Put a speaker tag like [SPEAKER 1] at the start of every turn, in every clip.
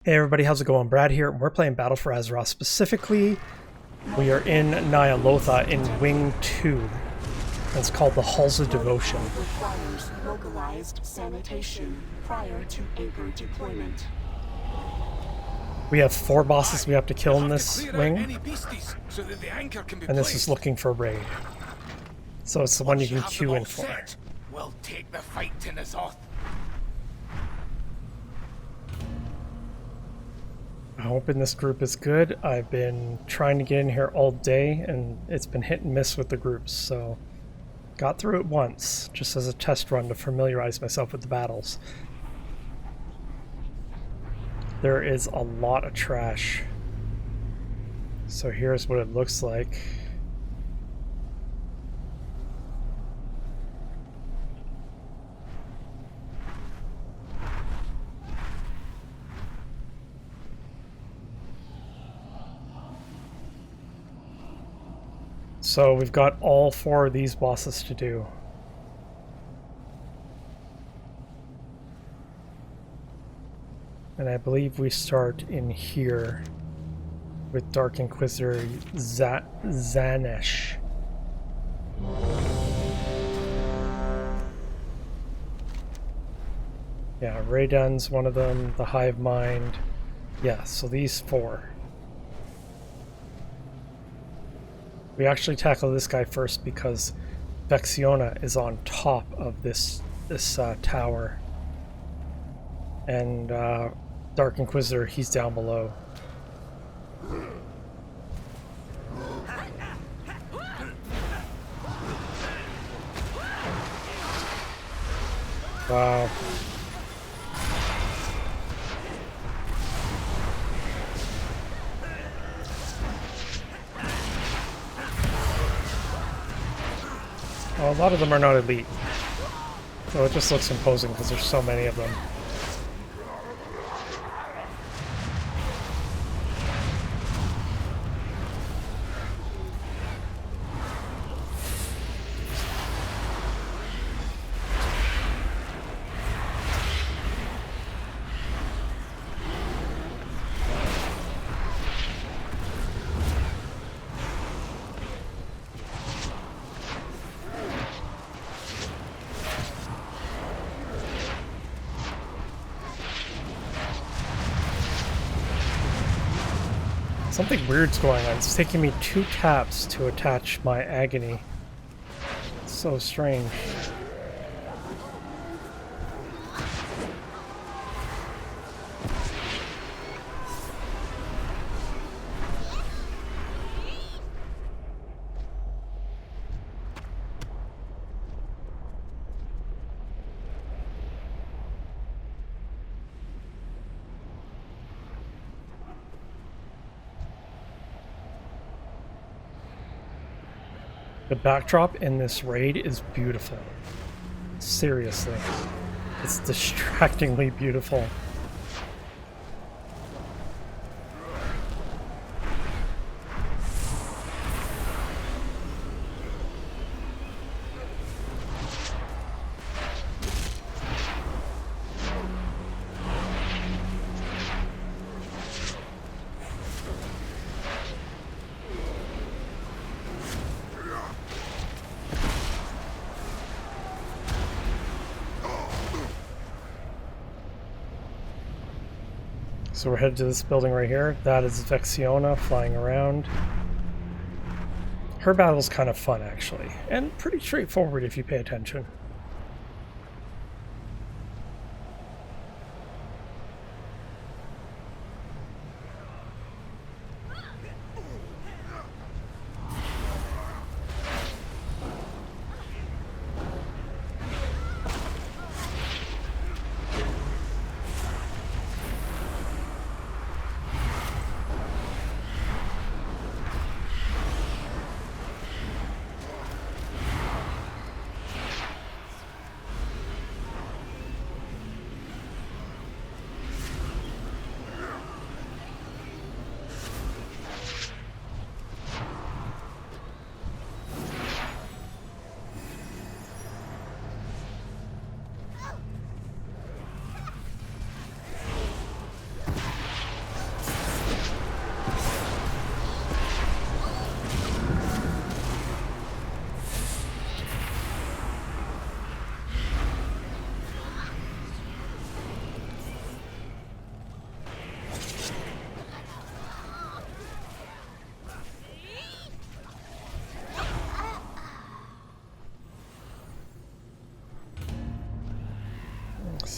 [SPEAKER 1] Hey everybody, how's it going? Brad here, and we're playing Battle for Azeroth. Specifically, we are in Ny'alotha in Wing 2. It's called the Halls of Devotion.
[SPEAKER 2] Requires localized sanitation prior to anchor deployment.
[SPEAKER 1] We have 4 bosses we have to kill in this wing, and this is looking for raid. So it's the one you can queue in for.
[SPEAKER 3] We'll take the fight to Ny'alotha.
[SPEAKER 1] I'm hoping this group is good. I've been trying to get in here all day, and it's been hit and miss with the groups, so got through it once, just as a test run to familiarize myself with the battles. There is a lot of trash. So here's what it looks like. So we've got all 4 of these bosses to do. And I believe we start in here with Dark Inquisitor Xanesh. Yeah, Raydun's one of them, the Hivemind. Yeah, so these 4. We actually tackle this guy first because Vexiona is on top of this tower, and Dark Inquisitor, he's down below. Wow. Well, a lot of them are not elite, so it just looks imposing because there's so many of them. Something weird's going on. It's taking me 2 taps to attach my agony. It's so strange. The backdrop in this raid is beautiful. Seriously. It's distractingly beautiful. So we're headed to this building right here. That is Vexiona flying around. Her battle's kind of fun, actually, and pretty straightforward if you pay attention.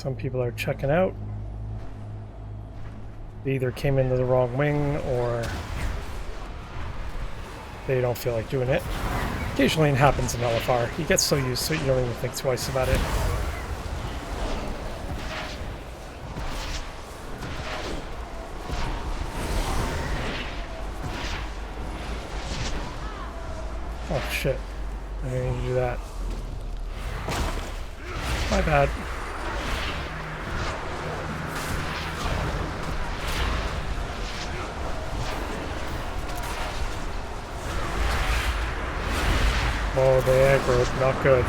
[SPEAKER 1] Some people are checking out. They either came into the wrong wing or they don't feel like doing it. Occasionally it happens in LFR. You get so used to it you don't even think twice about it. Oh shit. I didn't need to do that. My bad. Oh, the aggro, not good.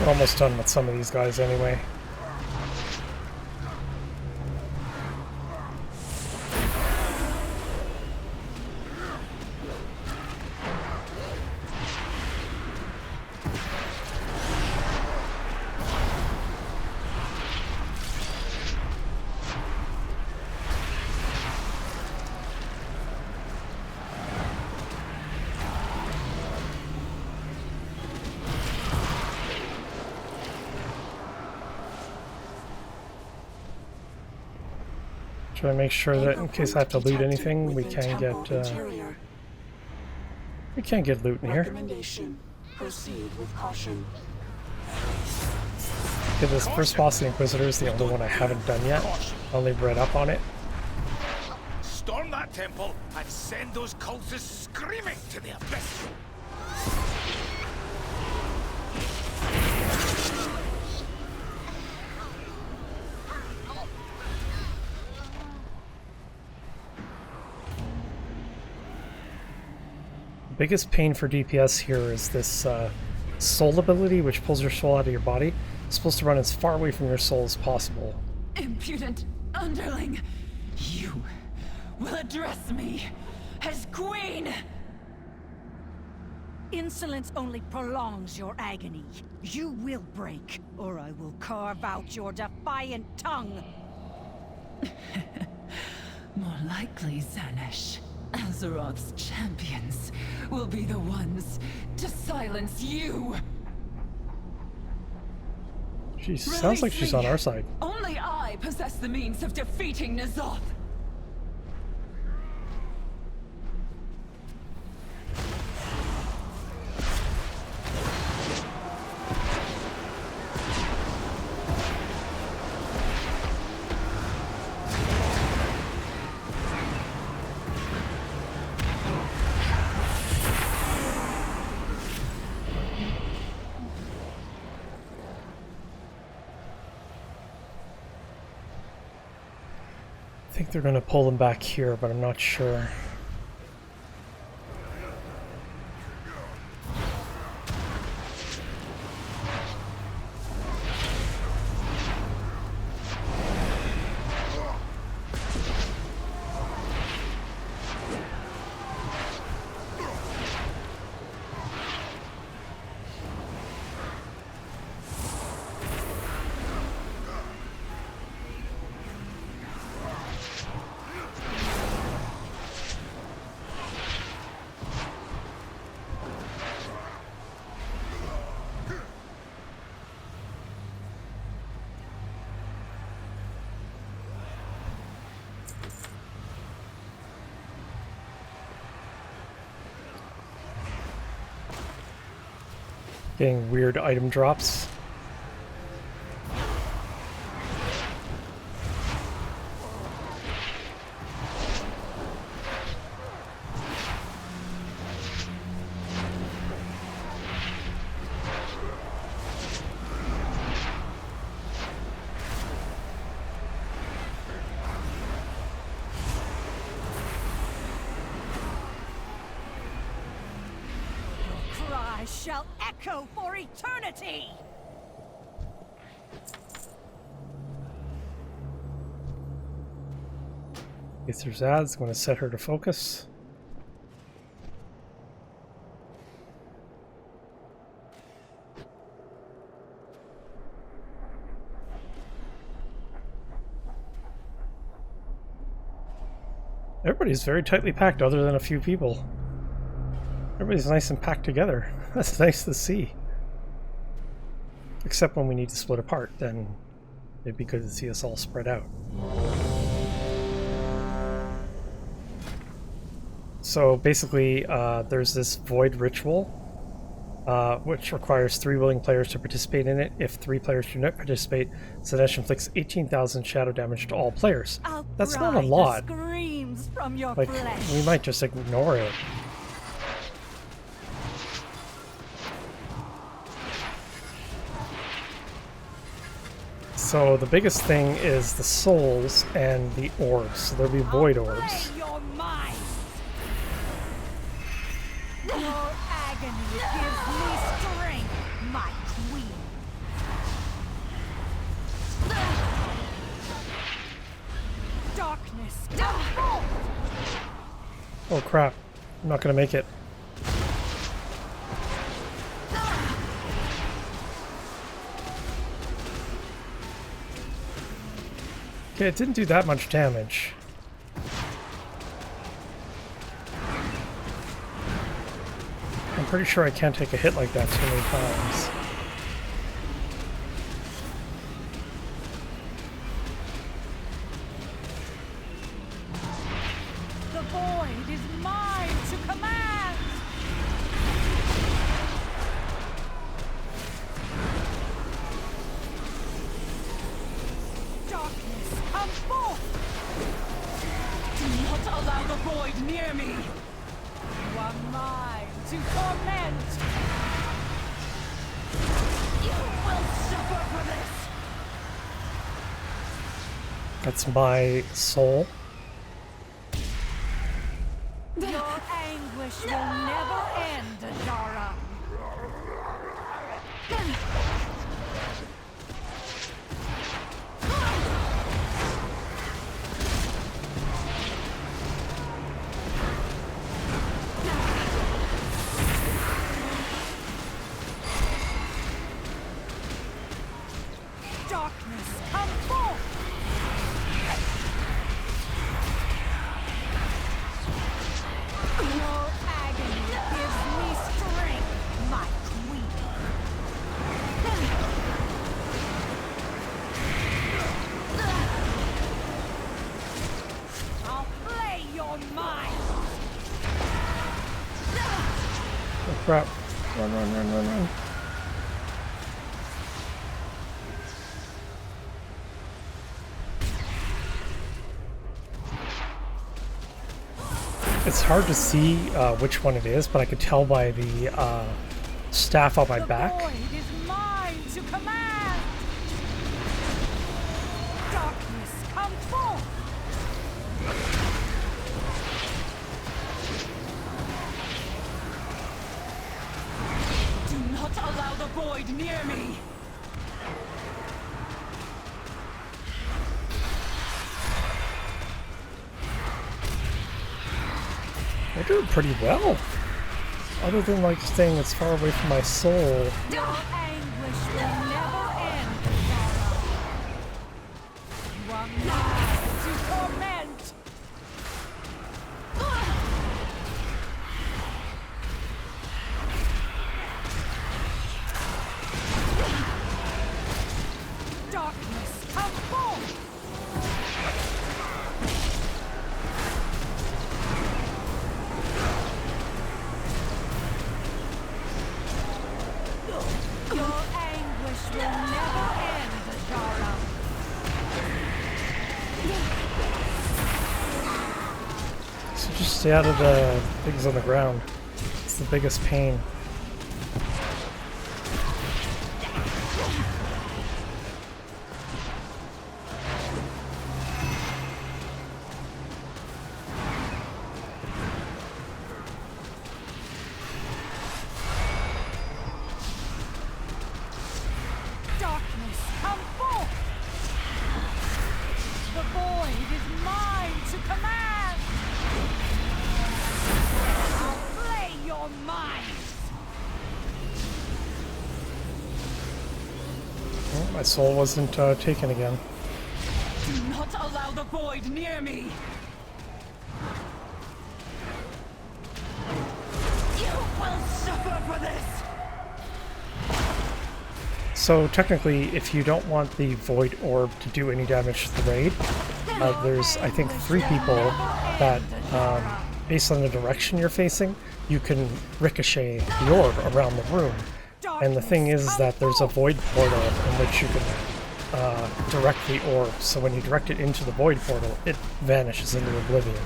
[SPEAKER 1] We're almost done with some of these guys anyway. Try to make sure that in case I have to loot anything, we can get loot in here.
[SPEAKER 2] Recommendation: proceed with caution.
[SPEAKER 1] Okay, this first boss, the Inquisitor, is the only one I haven't done yet. Only read up on it.
[SPEAKER 3] Storm that temple and send those cultists screaming to the abyss.
[SPEAKER 1] Biggest pain for DPS here is this soul ability, which pulls your soul out of your body. It's supposed to run as far away from your soul as possible.
[SPEAKER 4] Impudent underling! You will address me as queen!
[SPEAKER 5] Insolence only prolongs your agony. You will break, or I will carve out your defiant tongue.
[SPEAKER 4] More likely, Xanesh. Azeroth's champions will be the ones to silence you!
[SPEAKER 1] She sounds like she's on our side.
[SPEAKER 4] Only I possess the means of defeating Ny'alotha.
[SPEAKER 1] I think they're going to pull them back here, but I'm not sure. Getting weird item drops.
[SPEAKER 5] Cry shall echo for eternity!
[SPEAKER 1] If there's ads, I'm going to set her to focus. Everybody's very tightly packed other than a few people. Everybody's nice and packed together. That's nice to see. Except when we need to split apart, then it'd be good to see us all spread out. So basically, there's this void ritual, which requires 3 willing players to participate in it. If 3 players do not participate, Xanesh inflicts 18,000 shadow damage to all players. That's not a lot.
[SPEAKER 5] Screams from your
[SPEAKER 1] Like,
[SPEAKER 5] flesh.
[SPEAKER 1] we might just ignore it. So the biggest thing is the souls and the orbs. So there'll be void orbs.
[SPEAKER 5] Your mind. Your agony gives me strength, my queen. Darkness, come forth.
[SPEAKER 1] Oh crap, I'm not gonna make it. Okay, it didn't do that much damage. I'm pretty sure I can't take a hit like that too many times.
[SPEAKER 5] The void is mine to command. Darkness, come forth.
[SPEAKER 4] Do not allow the void near me!
[SPEAKER 5] You are mine to torment.
[SPEAKER 4] You will suffer for this!
[SPEAKER 1] That's my soul.
[SPEAKER 5] Your anguish will never end, Azara. Darkness, come forth. Your agony gives me strength, my queen. I'll play your mind.
[SPEAKER 1] Oh crap. Run, run, run, run, run. It's hard to see which one it is, but I could tell by the staff on my back.
[SPEAKER 5] The void is mine to command. Darkness, come forth.
[SPEAKER 4] Do not allow the void near me!
[SPEAKER 1] They're doing pretty well. Other than like staying as far away from my soul.
[SPEAKER 5] Your anguish will never end, Azara. You are mine to torment. Darkness, come forth. Your anguish will never end, Azara.
[SPEAKER 1] So just stay out of the things on the ground. It's the biggest pain.
[SPEAKER 5] Darkness, come forth. The void is mine to command. I'll play your minds.
[SPEAKER 1] Oh, my soul wasn't taken again.
[SPEAKER 4] Do not allow the void near me!
[SPEAKER 5] You will suffer for this!
[SPEAKER 1] So technically, if you don't want the Void Orb to do any damage to the raid, there's, I think, 3 people that, based on the direction you're facing, you can ricochet the orb around the room. And the thing is that there's a Void Portal in which you can direct the orb, so when you direct it into the Void Portal, it vanishes into oblivion.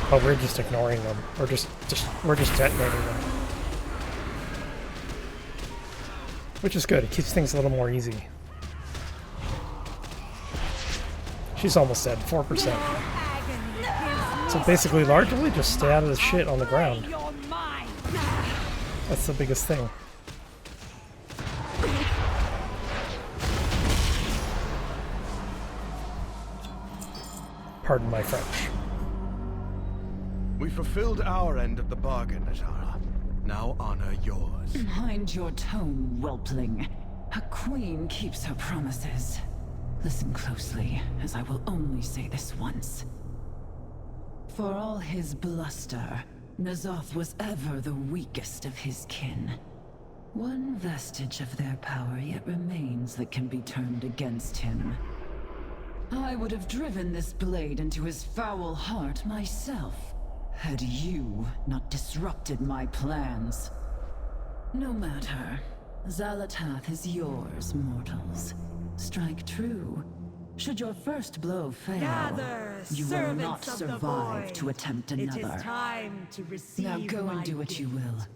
[SPEAKER 1] But we're just ignoring them. We're just detonating them. Which is good, it keeps things a little more easy. She's almost dead, 4%. So basically, largely just stay out of the shit on the ground. That's the biggest thing. Pardon my French.
[SPEAKER 6] We fulfilled our end of the bargain, Azara. Now honor yours.
[SPEAKER 4] Mind your tone, whelpling. A queen keeps her promises. Listen closely, as I will only say this once. For all his bluster, Ny'alotha was ever the weakest of his kin. One vestige of their power yet remains that can be turned against him. I would have driven this blade into his foul heart myself, had you not disrupted my plans. No matter. Ny'alotha is yours, mortals. Strike true. Should your first blow fail,
[SPEAKER 5] Gather,
[SPEAKER 4] you will not
[SPEAKER 5] servants of the
[SPEAKER 4] survive
[SPEAKER 5] void.
[SPEAKER 4] to attempt
[SPEAKER 5] It
[SPEAKER 4] another.
[SPEAKER 5] is time to receive
[SPEAKER 4] Now go
[SPEAKER 5] my
[SPEAKER 4] and do what you
[SPEAKER 5] gift.
[SPEAKER 4] will.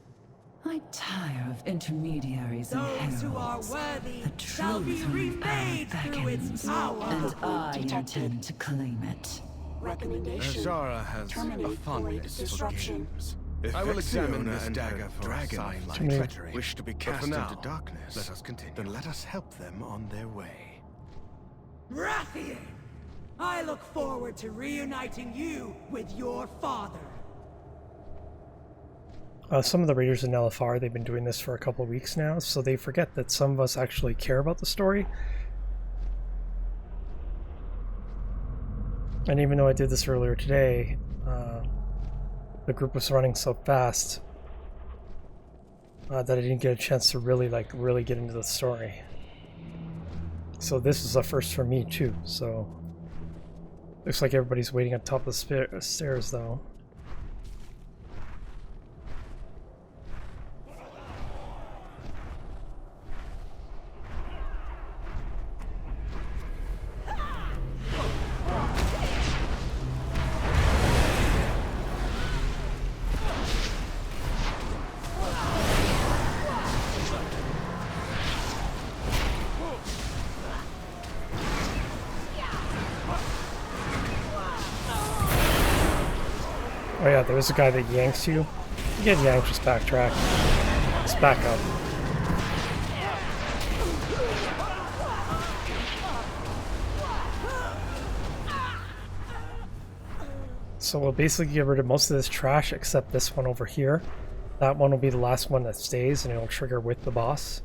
[SPEAKER 4] I tire of intermediaries and
[SPEAKER 5] Those who are
[SPEAKER 4] heralds.
[SPEAKER 5] worthy
[SPEAKER 4] The
[SPEAKER 5] shall be
[SPEAKER 4] truth from power
[SPEAKER 5] remade through its
[SPEAKER 4] beckons,
[SPEAKER 5] power.
[SPEAKER 4] and I
[SPEAKER 2] Detected.
[SPEAKER 4] intend to claim it.
[SPEAKER 2] Recommendation.
[SPEAKER 6] Azara has a
[SPEAKER 2] Terminate void
[SPEAKER 6] fondness for
[SPEAKER 2] disruption.
[SPEAKER 6] games. I will examine this
[SPEAKER 7] and
[SPEAKER 6] dagger
[SPEAKER 7] her
[SPEAKER 6] for
[SPEAKER 7] dragon
[SPEAKER 6] sign
[SPEAKER 1] To
[SPEAKER 6] like
[SPEAKER 1] me.
[SPEAKER 6] treachery.
[SPEAKER 7] wish to be
[SPEAKER 6] But
[SPEAKER 7] cast
[SPEAKER 6] for now,
[SPEAKER 7] into darkness,
[SPEAKER 6] let us continue.
[SPEAKER 7] then let us help them on their way.
[SPEAKER 5] Rathian! I look forward to reuniting you with your father.
[SPEAKER 1] Some of the raiders in Ny'alotha, they've been doing this for a couple of weeks now, so they forget that some of us actually care about the story. And even though I did this earlier today, the group was running so fast that I didn't get a chance to really get into the story. So this is a first for me too, so looks like everybody's waiting on top of the stairs though. Oh yeah, there's a guy that yanks you. You get yanked, just backtrack. Just back up. So we'll basically get rid of most of this trash except this one over here. That one will be the last one that stays and it'll trigger with the boss.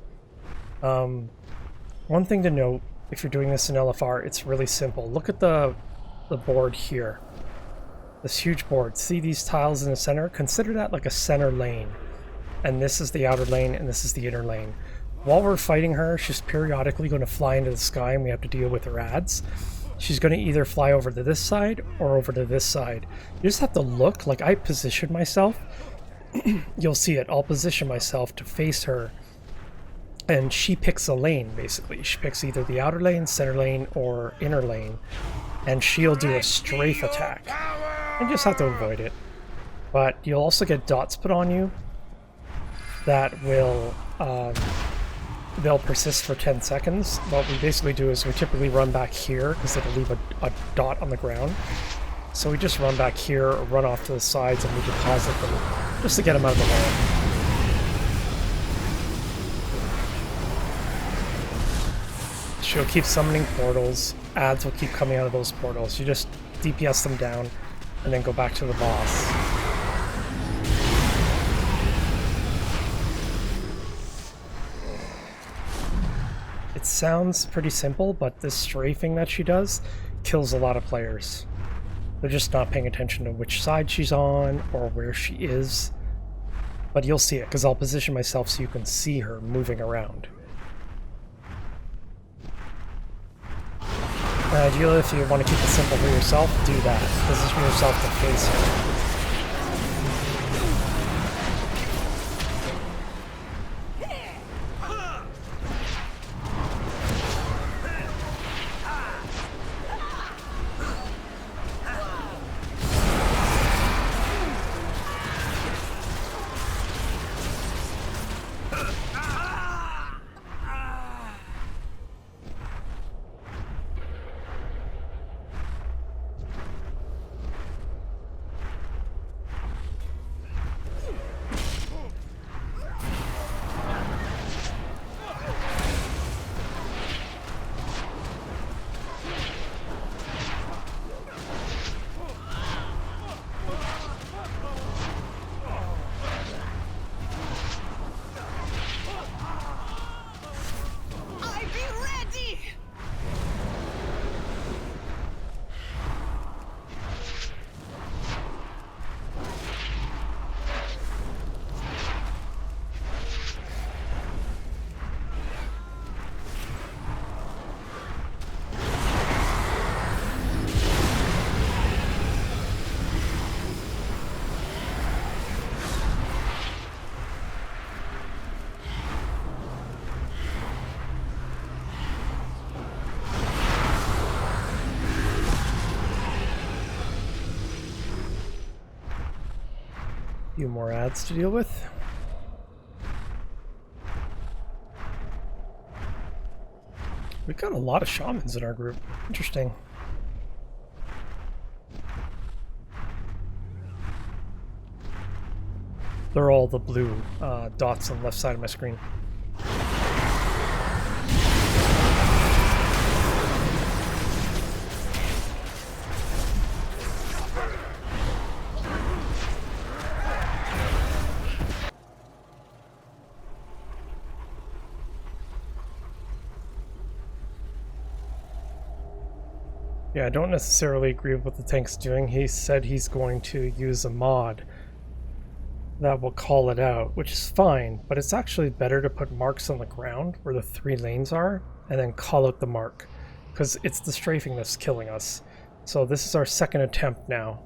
[SPEAKER 1] One thing to note, if you're doing this in LFR, it's really simple. Look at the board here. This huge board. See these tiles in the center? Consider that like a center lane. And this is the outer lane and this is the inner lane. While we're fighting her, she's periodically going to fly into the sky and we have to deal with her ads. She's going to either fly over to this side or over to this side. You just have to look, like I position myself. You'll see it. I'll position myself to face her. And she picks a lane, basically. She picks either the outer lane, center lane, or inner lane. And she'll do a strafe attack. You just have to avoid it. But you'll also get dots put on you that will they'll persist for 10 seconds. What we basically do is we typically run back here because it'll leave a dot on the ground. So we just run back here or run off to the sides and we deposit them just to get them out of the way. She'll keep summoning portals. Ads will keep coming out of those portals. You just DPS them down and then go back to the boss. It sounds pretty simple, but this strafing that she does kills a lot of players. They're just not paying attention to which side she's on or where she is. But you'll see it, because I'll position myself so you can see her moving around. Ideally, if you want to keep it simple for yourself, do that. Position yourself to face her. Few more ads to deal with. We've got a lot of shamans in our group. Interesting. They're all the blue dots on the left side of my screen. Yeah, I don't necessarily agree with what the tank's doing. He said he's going to use a mod that will call it out, which is fine, but it's actually better to put marks on the ground where the 3 lanes are and then call out the mark, because it's the strafing that's killing us. So this is our second attempt now.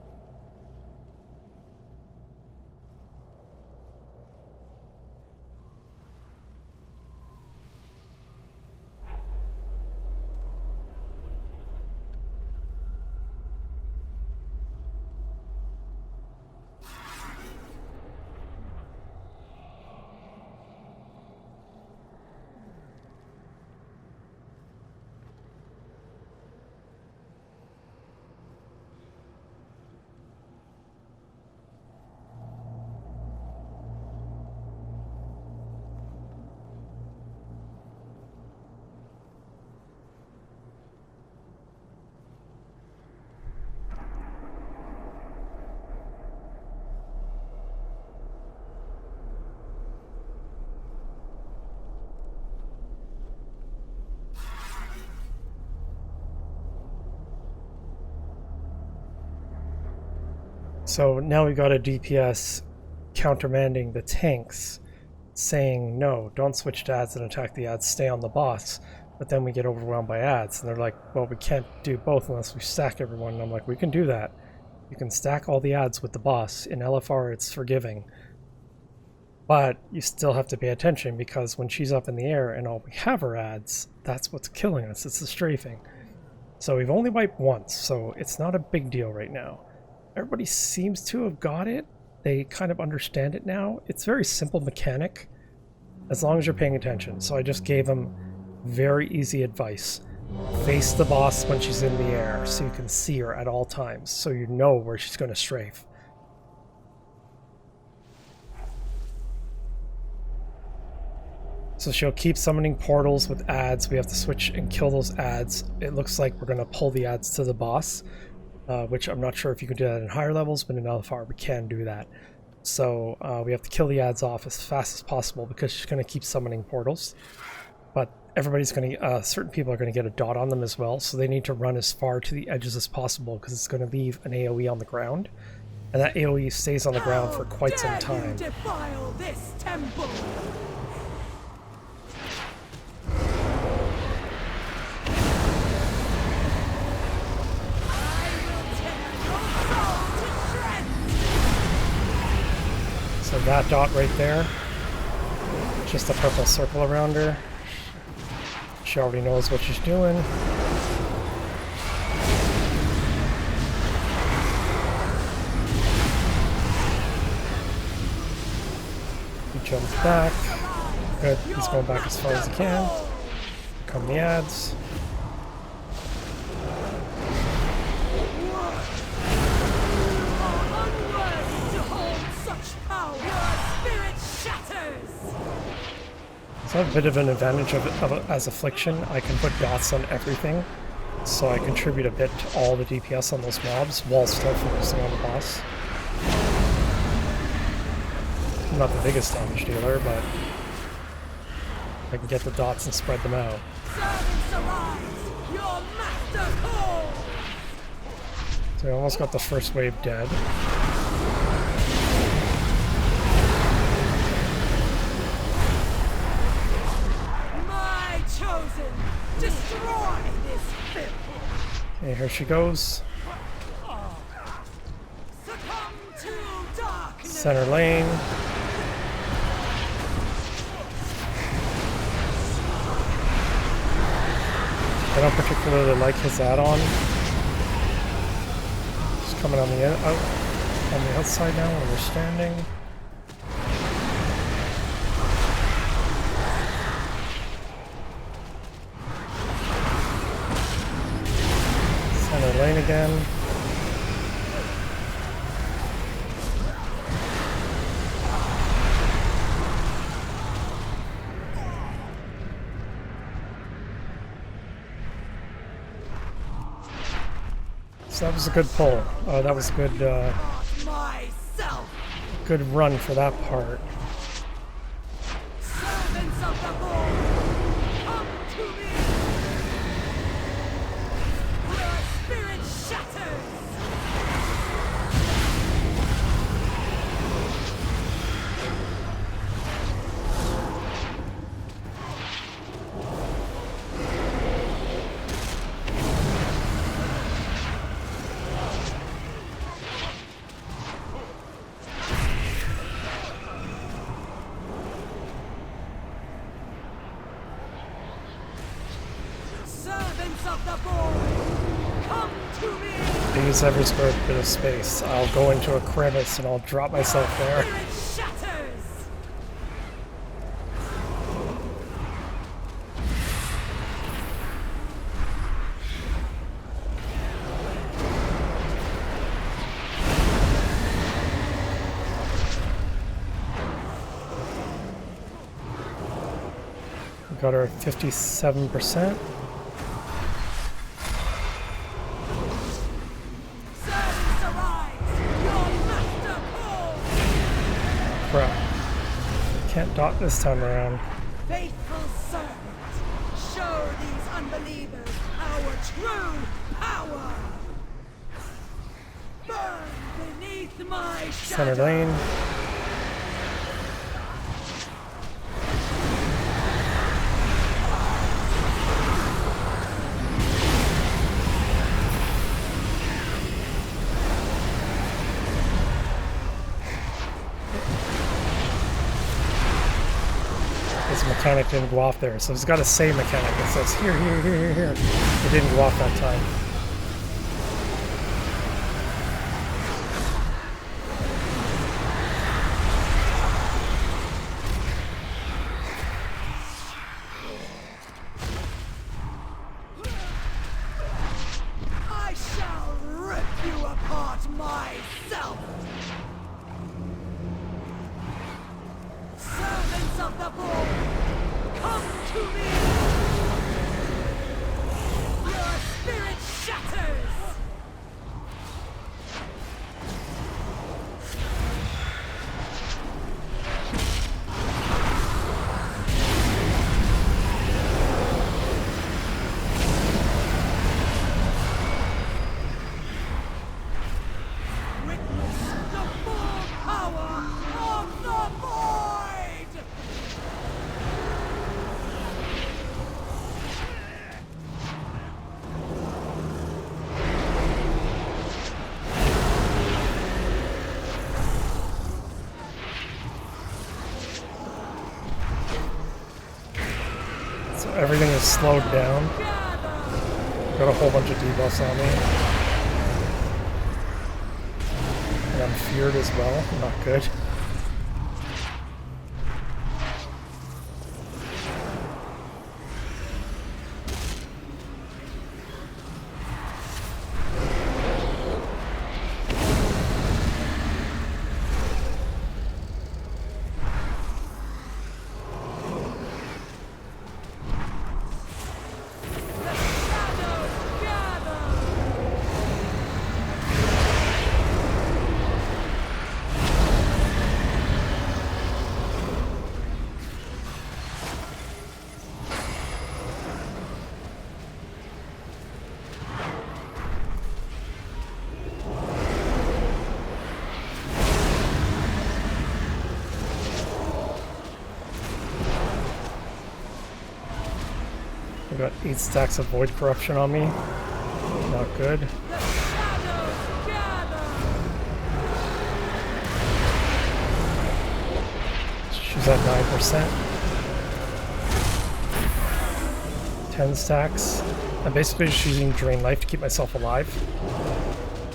[SPEAKER 1] So now we got a DPS countermanding the tanks, saying, no, don't switch to ads and attack the ads, stay on the boss. But then we get overwhelmed by ads, and they're like, well, we can't do both unless we stack everyone. And I'm like, we can do that. You can stack all the ads with the boss. In LFR, it's forgiving. But you still have to pay attention, because when she's up in the air and all we have are ads, that's what's killing us. It's the strafing. So we've only wiped once, so it's not a big deal right now. Everybody seems to have got it. They kind of understand it now. It's very simple mechanic, as long as you're paying attention. So I just gave them very easy advice. Face the boss when she's in the air so you can see her at all times, so you know where she's going to strafe. So she'll keep summoning portals with ads. We have to switch and kill those ads. It looks like we're going to pull the ads to the boss. Which I'm not sure if you can do that in higher levels, but in LFR we can do that. So we have to kill the ads off as fast as possible, because she's going to keep summoning portals. But everybody's going to, certain people are going to get a dot on them as well, so they need to run as far to the edges as possible, because it's going to leave an AoE on the ground. And that AoE stays on the ground for quite some
[SPEAKER 5] How dare you
[SPEAKER 1] time.
[SPEAKER 5] defile this temple! I will tear your soul to shreds!
[SPEAKER 1] So that dot right there, just a purple circle around her. She already knows what she's doing. He jumps back. Good, he's going back as far as he can. Come the ads.
[SPEAKER 5] Unworthy to hold such power! Your spirit shatters!
[SPEAKER 1] So I have a bit of an advantage as Affliction. I can put dots on everything, so I contribute a bit to all the DPS on those mobs while still focusing on the boss. I'm not the biggest damage dealer, but I can get the dots and spread them out.
[SPEAKER 5] Servants arise! Your master calls!
[SPEAKER 1] So I almost got the first wave dead.
[SPEAKER 5] My chosen! Destroy this filth!
[SPEAKER 1] Okay, here she goes.
[SPEAKER 5] Succumb to darkness!
[SPEAKER 1] Center lane. I don't particularly like his add-on. He's coming on the outside now where we're standing. Center lane again. So that was a good pull. That was good,
[SPEAKER 5] Myself!
[SPEAKER 1] good run for that part.
[SPEAKER 5] Servants of the Lord! Come to me! Your spirit shatters! Servants of the Lord! Come to me!
[SPEAKER 1] I use every square bit of space. I'll go into a crevice and I'll drop myself there.
[SPEAKER 5] Spirit shatters!
[SPEAKER 1] We got our 57%.
[SPEAKER 5] Servants arise! Your master calls!
[SPEAKER 1] Crap. Can't dot this time around.
[SPEAKER 5] Faithful servant, show these unbelievers our true power! Burn beneath my
[SPEAKER 1] Center
[SPEAKER 5] shadow!
[SPEAKER 1] lane. His mechanic didn't go off there, so he's got a save mechanic that says here, here, here, here, here. It didn't go off that time.
[SPEAKER 5] I shall rip you apart myself! Servants of the Lord, come to me! Your spirit
[SPEAKER 1] everything is slowed down. Got a whole bunch of debuffs on me. And I'm feared as well. Not good. I got 8 stacks of Void Corruption on me. Not good. She's at 9%. 10 stacks. I'm basically just using Drain Life to keep myself alive.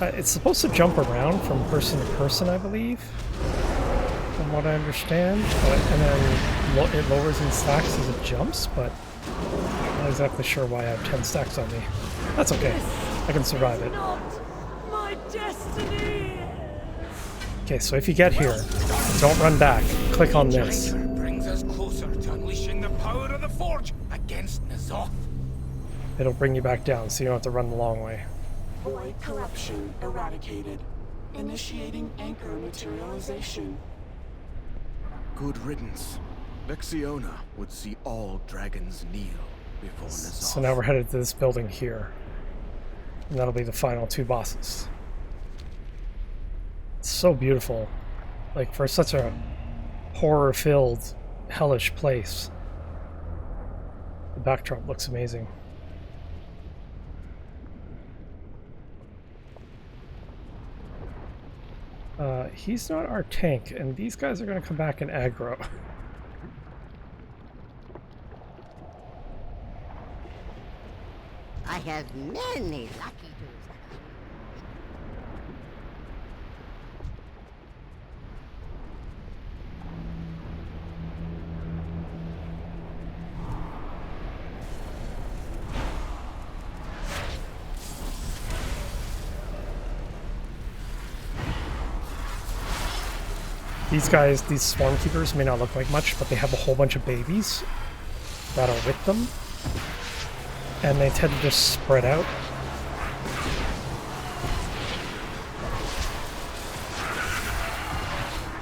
[SPEAKER 1] It's supposed to jump around from person to person, I believe, from what I understand. And then it lowers in stacks as it jumps, but I'm not exactly sure why I have 10 stacks on me. That's okay. I can survive it.
[SPEAKER 5] My destiny.
[SPEAKER 1] Okay, so if you get here, don't run back. Click on this.
[SPEAKER 3] Brings us closer to unleashing the power of the Forge against Ny'alotha.
[SPEAKER 1] It'll bring you back down, so you don't have to run the long way.
[SPEAKER 2] Void corruption eradicated. Initiating anchor materialization.
[SPEAKER 6] Good riddance. Vexiona would see all dragons kneel before Ny'alotha.
[SPEAKER 1] So now we're headed to this building here. And that'll be the final 2 bosses. It's so beautiful. Like, for such a horror-filled, hellish place. The backdrop looks amazing. He's not our tank, and these guys are going to come back and aggro.
[SPEAKER 8] I have many lucky tools.
[SPEAKER 1] These guys, these Swarm Keepers, may not look like much, but they have a whole bunch of babies that are with them. And they tend to just spread out.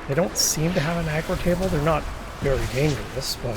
[SPEAKER 1] They don't seem to have an aggro table. They're not very dangerous, but...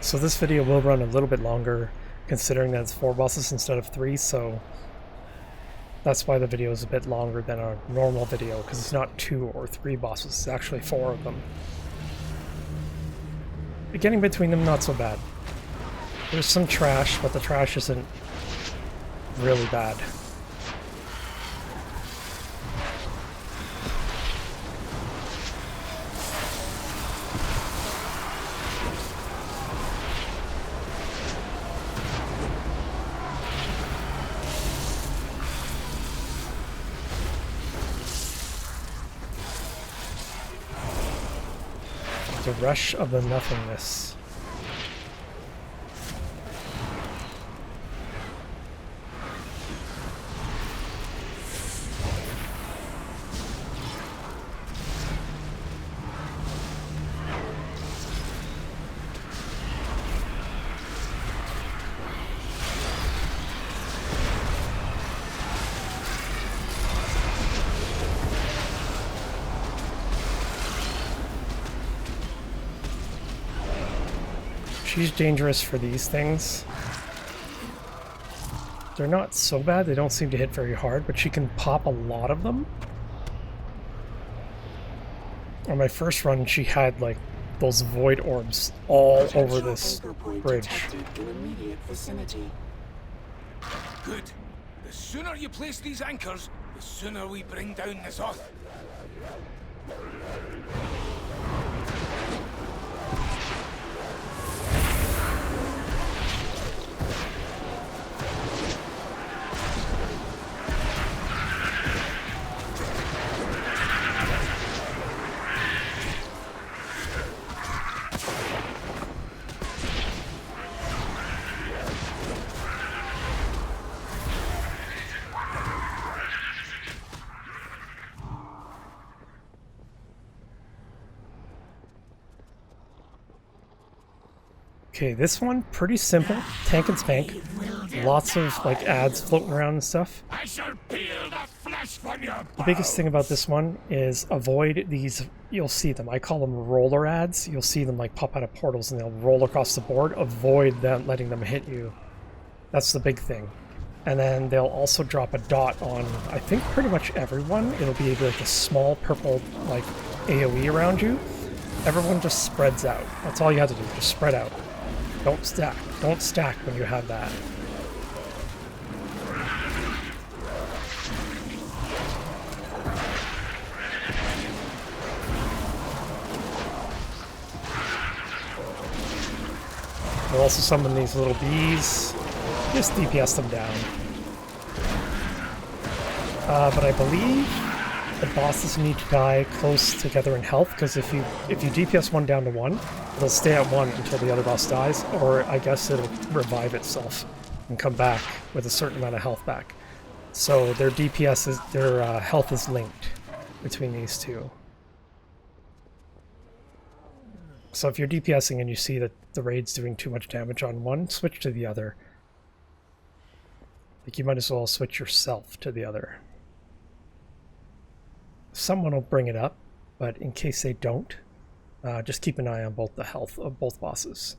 [SPEAKER 1] So this video will run a little bit longer, considering that it's 4 bosses instead of 3, so that's why the video is a bit longer than a normal video, because it's not 2 or 3 bosses, it's actually 4 of them. Getting between them, not so bad. There's some trash, but the trash isn't really bad. The rush of the nothingness. She's dangerous for these things. They're not so bad, they don't seem to hit very hard, but she can pop a lot of them. On my first run, she had like those void orbs all over this bridge.
[SPEAKER 2] In immediate vicinity.
[SPEAKER 3] Good. The sooner you place these anchors, the sooner we bring down Ny'alotha.
[SPEAKER 1] Okay, this one, pretty simple. Tank and spank. Lots of like ads floating around and stuff.
[SPEAKER 3] I shall peel the flesh from your
[SPEAKER 1] The biggest thing about this one is avoid these, you'll see them, I call them roller ads. You'll see them like pop out of portals and they'll roll across the board. Avoid them letting them hit you. That's the big thing. And then they'll also drop a dot on, I think, pretty much everyone. It'll be like a small purple like AoE around you. Everyone just spreads out. That's all you have to do, just spread out. Don't stack. Don't stack when you have that. We'll also summon these little bees. Just DPS them down. But I believe the bosses need to die close together in health, because if you DPS one down to 1, it'll stay at 1 until the other boss dies, or I guess it'll revive itself and come back with a certain amount of health back. So their DPS is, their health is linked between these two. So if you're DPSing and you see that the raid's doing too much damage on one, switch to the other. Like, you might as well switch yourself to the other. Someone will bring it up, but in case they don't, just keep an eye on both the health of both bosses.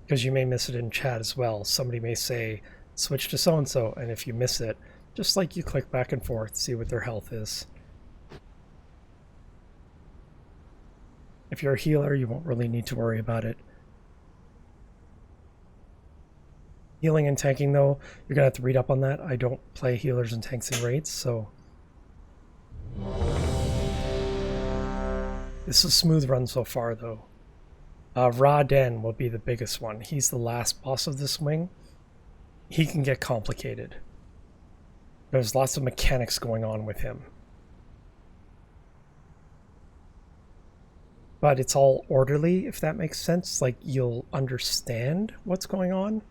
[SPEAKER 1] Because you may miss it in chat as well. Somebody may say, switch to so-and-so, and if you miss it, just like you click back and forth, see what their health is. If you're a healer, you won't really need to worry about it. Healing and tanking, though, you're going to have to read up on that. I don't play healers and tanks in raids, so... This is a smooth run so far, though. Ra-Den will be the biggest one. He's the last boss of this wing. He can get complicated. There's lots of mechanics going on with him. But it's all orderly, if that makes sense. Like, you'll understand what's going on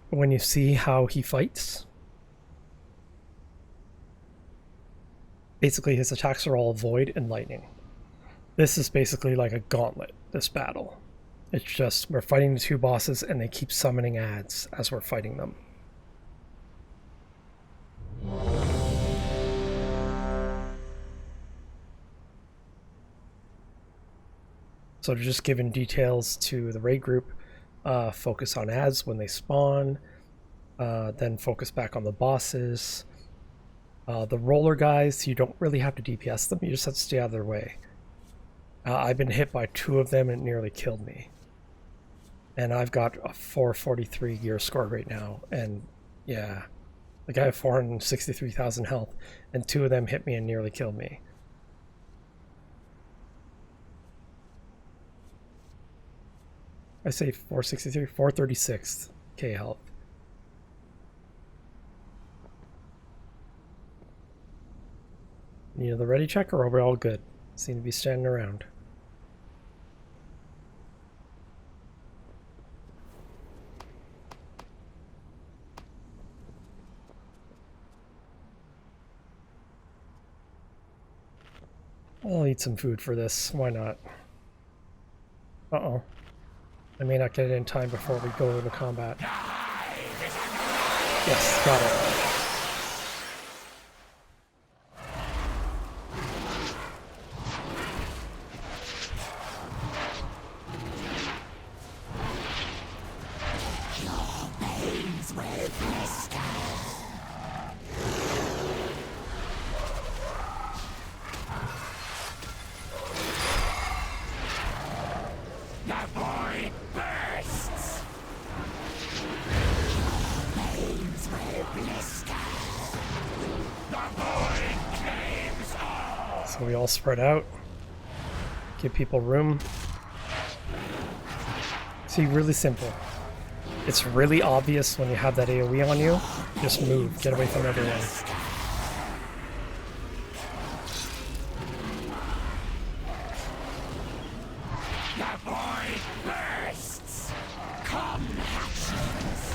[SPEAKER 1] when you see how he fights. Basically, his attacks are all void and lightning. This is basically like a gauntlet, this battle. It's just, we're fighting the two bosses and they keep summoning ads as we're fighting them. So just giving details to the raid group, focus on ads when they spawn, then focus back on the bosses. The roller guys, you don't really have to DPS them, you just have to stay out of their way. I've been hit by 2 of them and it nearly killed me. And I've got a 443 gear score right now, and yeah, like I have 463,000 health, and 2 of them hit me and nearly killed me. I say 463, 436k health. You know the ready check, or are we all good? Seem to be standing around. I'll eat some food for this. Why not? Uh-oh. I may not get it in time before we go into combat. Yes, got it. So we all spread out. Give people room. See, really simple. It's really obvious when you have that AoE on you. Just move, get away from everyone.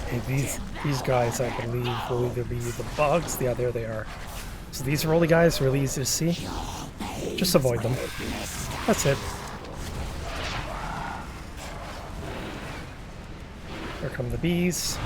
[SPEAKER 1] Okay, these guys, I believe, will either be the bugs. Yeah, there they are. So these roly guys, really easy to see. Just avoid them. That's it. Here come the bees.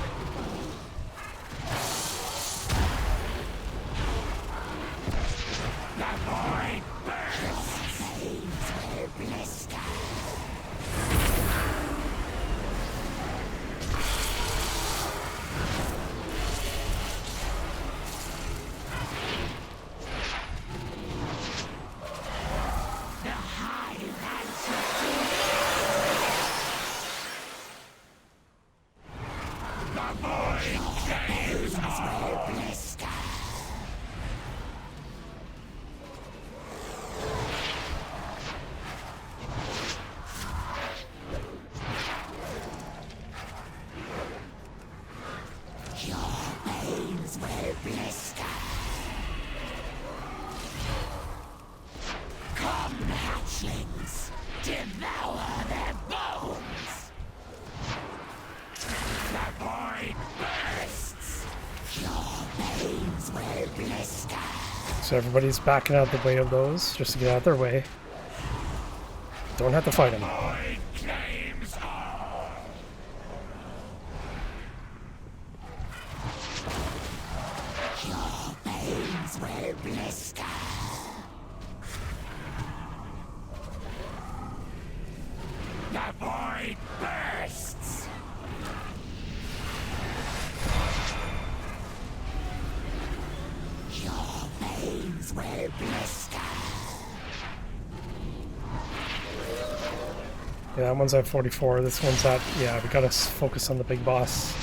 [SPEAKER 1] So everybody's backing out the way of those, just to get out of their way. Don't have to fight them. Yeah, that one's at 44, this one's at... yeah, we gotta focus on the big boss.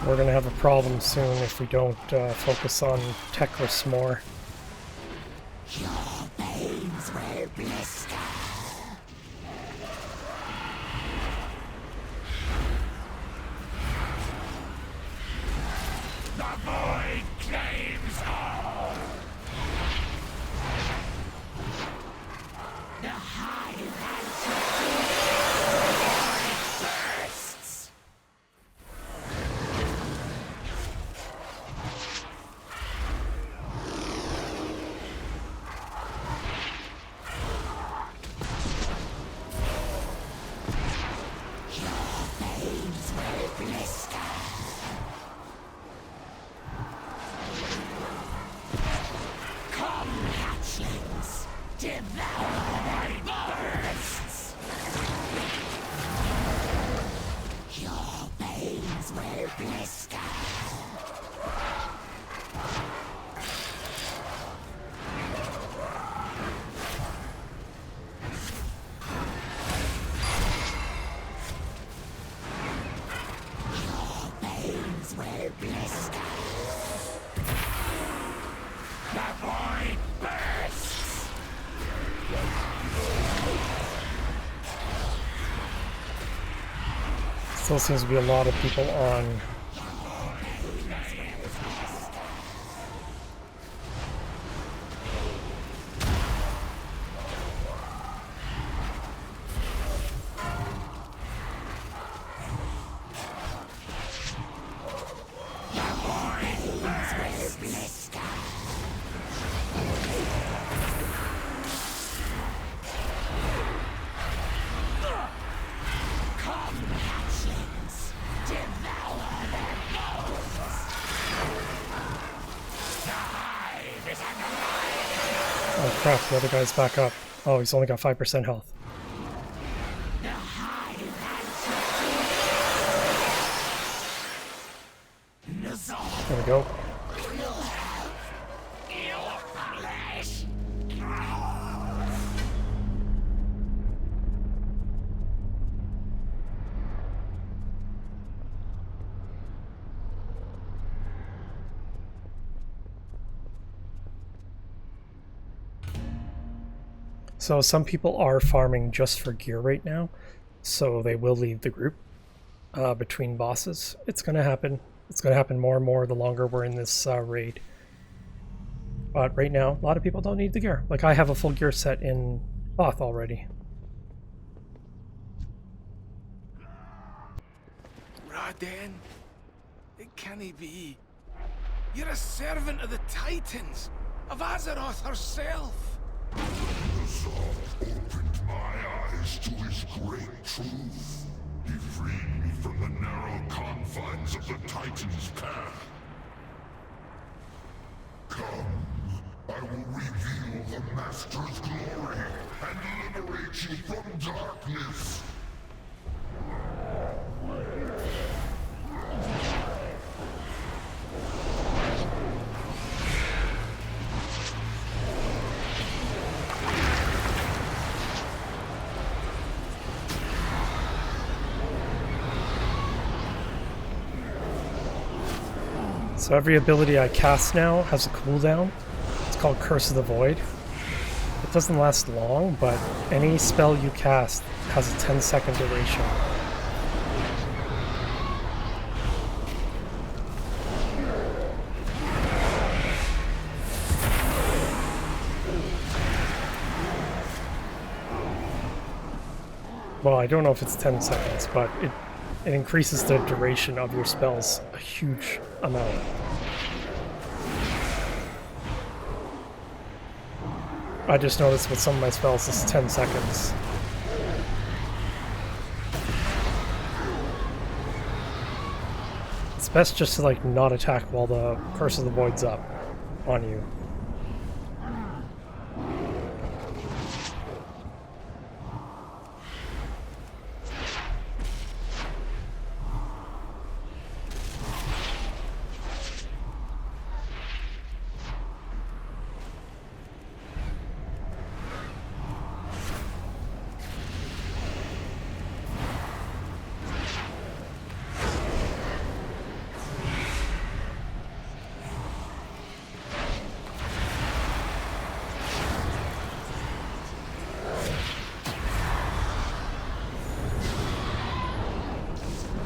[SPEAKER 1] We're gonna have a problem soon if we don't focus on Tekris more. Still seems to be a lot of people on. Oh crap, the other guy's back up. Oh, he's only got 5% health. There we go. So some people are farming just for gear right now, so they will leave the group between bosses. It's going to happen. It's going to happen more and more the longer we're in this raid. But right now, a lot of people don't need the gear. Like, I have a full gear set in Thoth already.
[SPEAKER 3] Raden, it can't be. You're a servant of the Titans, of Azeroth herself.
[SPEAKER 9] Azeroth opened my eyes to his great truth. He freed me from the narrow confines of the Titan's path. Come, I will reveal the Master's glory and liberate you from darkness.
[SPEAKER 1] So every ability I cast now has a cooldown. It's called Curse of the Void. It doesn't last long, but any spell you cast has a 10-second duration. Well, I don't know if it's 10 seconds, but it increases the duration of your spells a huge amount. I just noticed with some of my spells it's 10 seconds. It's best just to like not attack while the Curse of the Void's up on you.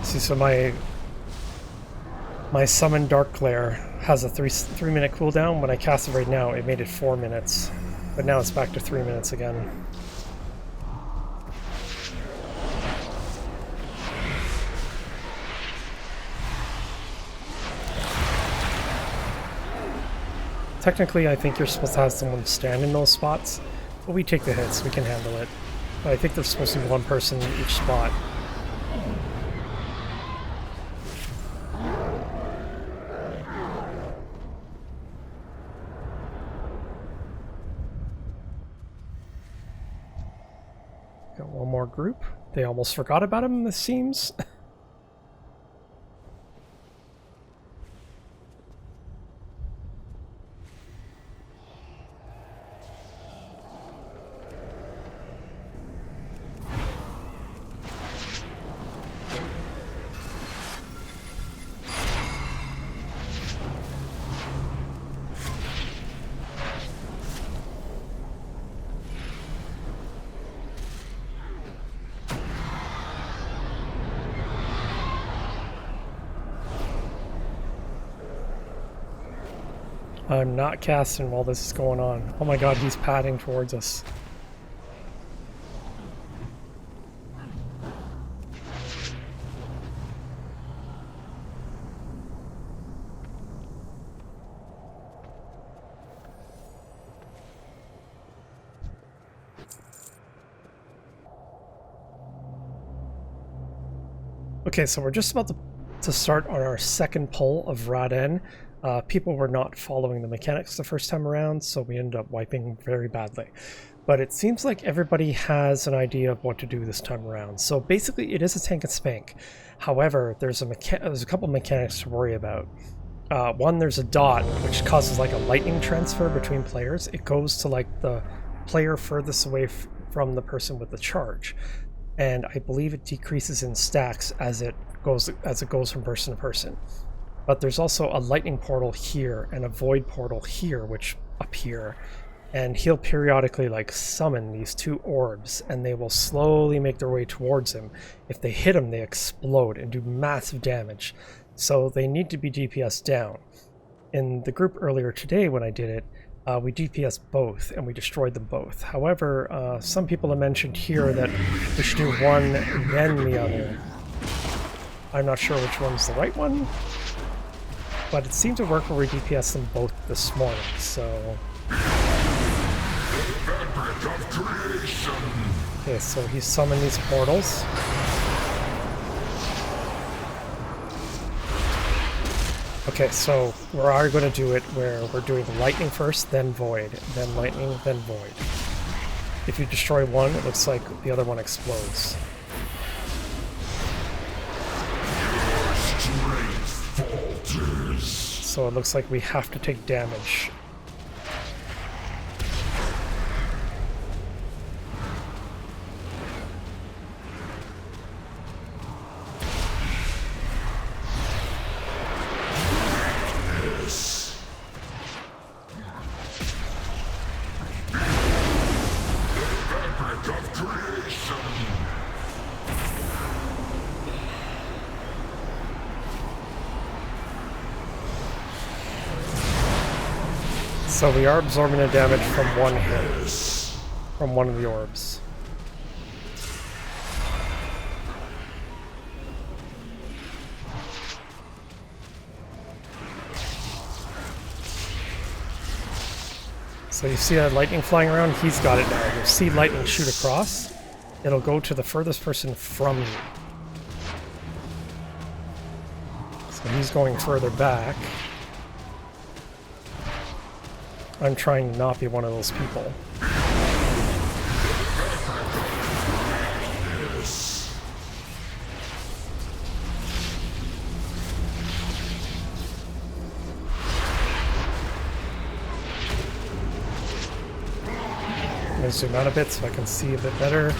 [SPEAKER 1] See, so my Summon Dark Glare has a 3-minute cooldown. When I cast it right now, it made it 4 minutes, but now it's back to 3 minutes again. Technically, I think you're supposed to have someone stand in those spots, but we take the hits, we can handle it. But I think there's supposed to be one person in each spot. Got one more group. They almost forgot about him, this seems. I'm not casting while this is going on. Oh my god, he's padding towards us. Okay, so we're just about to start on our second pull of Raden. People were not following the mechanics the first time around, so we ended up wiping very badly. But it seems like everybody has an idea of what to do this time around. So basically, it is a tank and spank. However, there's a couple mechanics to worry about. One, there's a dot, which causes like a lightning transfer between players. It goes to like the player furthest away from the person with the charge. And I believe it decreases in stacks as it goes from person to person. But there's also a lightning portal here and a void portal here, which up here, and he'll periodically like summon these two orbs, and they will slowly make their way towards him. If they hit him, they explode and do massive damage. So they need to be DPS down. In the group earlier today when I did it, we DPS both, and we destroyed them both. However, some people have mentioned here that we should do one, then the other. I'm not sure which one's the right one, but it seemed to work where we DPS them both this morning, so... Okay, so he's summoned these portals. Okay, so we are going to do it where we're doing lightning first, then void, then lightning, then void. If you destroy one, it looks like the other one explodes. So it looks like we have to take damage. So we are absorbing the damage from one hit, from one of the orbs. So you see that lightning flying around? He's got it now. You'll see lightning shoot across. It'll go to the furthest person from you. So he's going further back. I'm trying to not be one of those people. I'm going to zoom out a bit so I can see a bit better.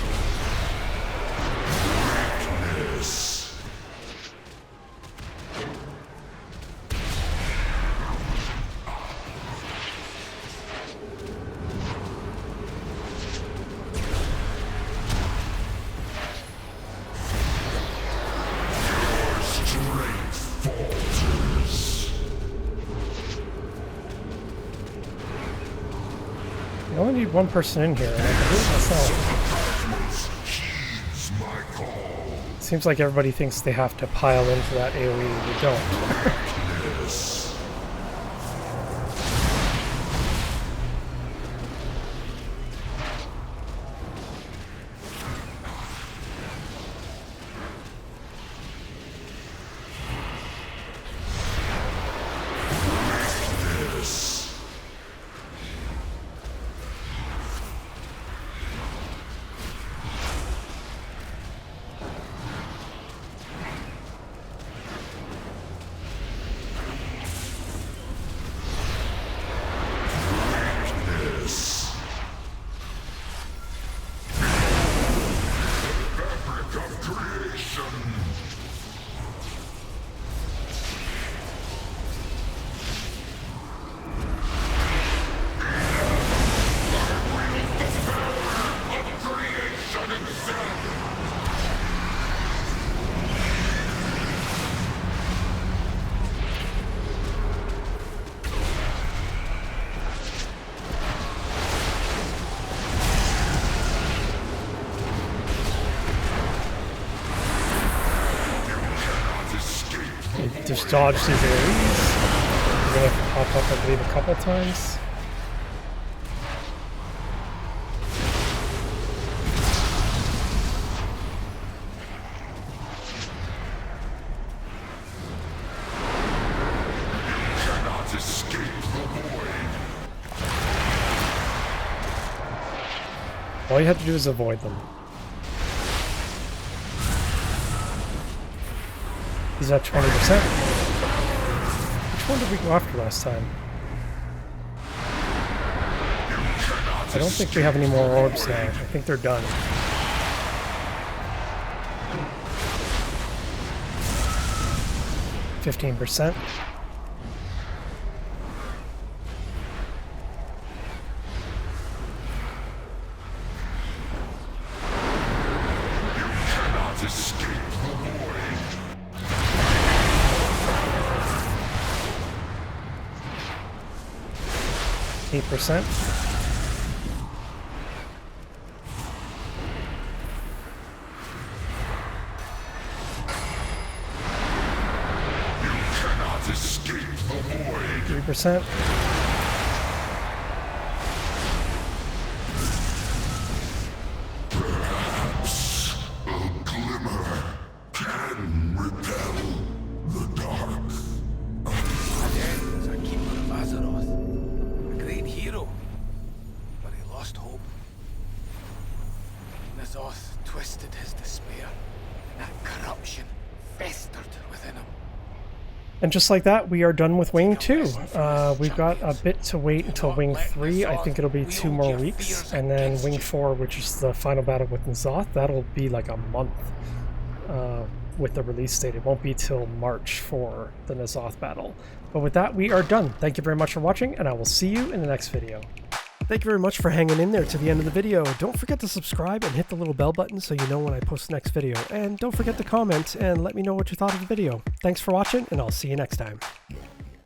[SPEAKER 1] You only need one person in here, and I can do it myself. Seems like everybody thinks they have to pile into that AoE. We don't. just dodge these AoEs. You're gonna have to pop up, I believe, a couple times. All you have to do is avoid them. He's at 20%. Which one did we go after last time? I don't think we have any more orbs now. I think they're done. %. %. You cannot escape the void. 3%.
[SPEAKER 9] Perhaps a glimmer can repel the dark.
[SPEAKER 3] Again, is a keeper of Azeroth. A great hero. But he lost hope. Ny'alotha twisted his despair, and that corruption festered within him.
[SPEAKER 1] And just like that, we are done with Wing 2. We've got a bit to wait until Wing 3. I think it'll be 2 more weeks. And then Wing 4, which is the final battle with Ny'alotha, that'll be like a month with the release date. It won't be till March for the Ny'alotha battle. But with that, we are done. Thank you very much for watching, and I will see you in the next video. Thank you very much for hanging in there to the end of the video. Don't forget to subscribe and hit the little bell button so you know when I post the next video. And don't forget to comment and let me know what you thought of the video. Thanks for watching, and I'll see you next time.